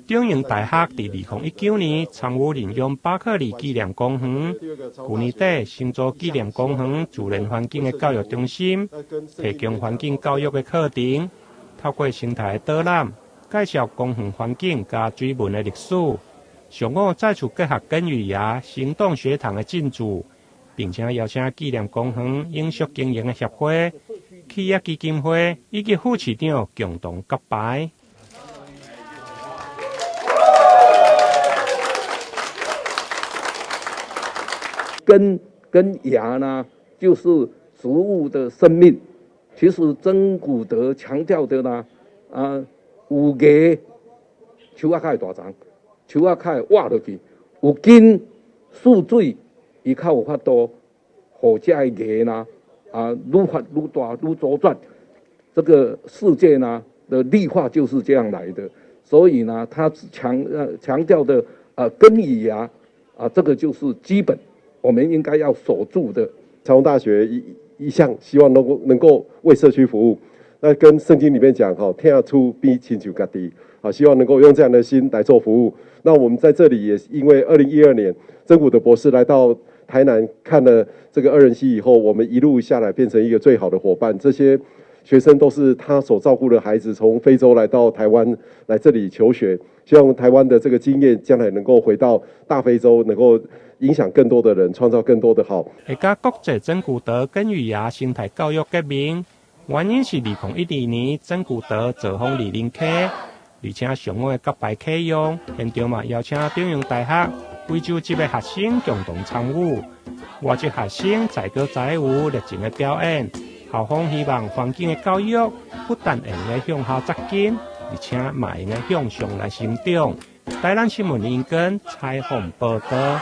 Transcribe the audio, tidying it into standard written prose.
中英大学在2019年参与领用巴克利纪念公园，去年底新组纪念公园自然环境的教育中心，提供环境教育的课程，透过生态导览，介绍公园环境加水文的历史。上午再次结合根语爷行动学堂的进驻，并且邀请纪念公园永续经营的协会、企业基金会以及副市长共同揭牌。根芽呢，就是植物的生命。其实曾古德强调的呢，有芽树仔较会大长，树仔较会活落去，有根蓄水，伊较有法度，互这个芽呢，愈发愈大愈茁壮。这个世界呢的绿化就是这样来的。所以呢，他强调的根与芽这个就是基本。我们应该要守住的。长荣大学一向希望能够为社区服务，那跟圣经里面讲天下出必亲像家己，希望能够用这样的心来做服务。那我们在这里也因为2012年曾古德博士来到台南看了这个2人溪以后，我们一路下来变成一个最好的伙伴。这些学生都是他所照顾的孩子，从非洲来到台湾来这里求学，希望台湾的这个经验将来能够回到大非洲，能够影响更多的人，创造更多的好。会甲国际曾古德根语爷生态教育革命，原因是2012年曾古德造访李林溪，而且上午的揭牌启用现场嘛，邀请中央大学贵州籍的学生共同参与。外籍学生载歌载舞，热情的表演。校方希望环境的教育不但会用来向下扎根，而且嘛会用来向上来成长。台南新闻引根采访报道。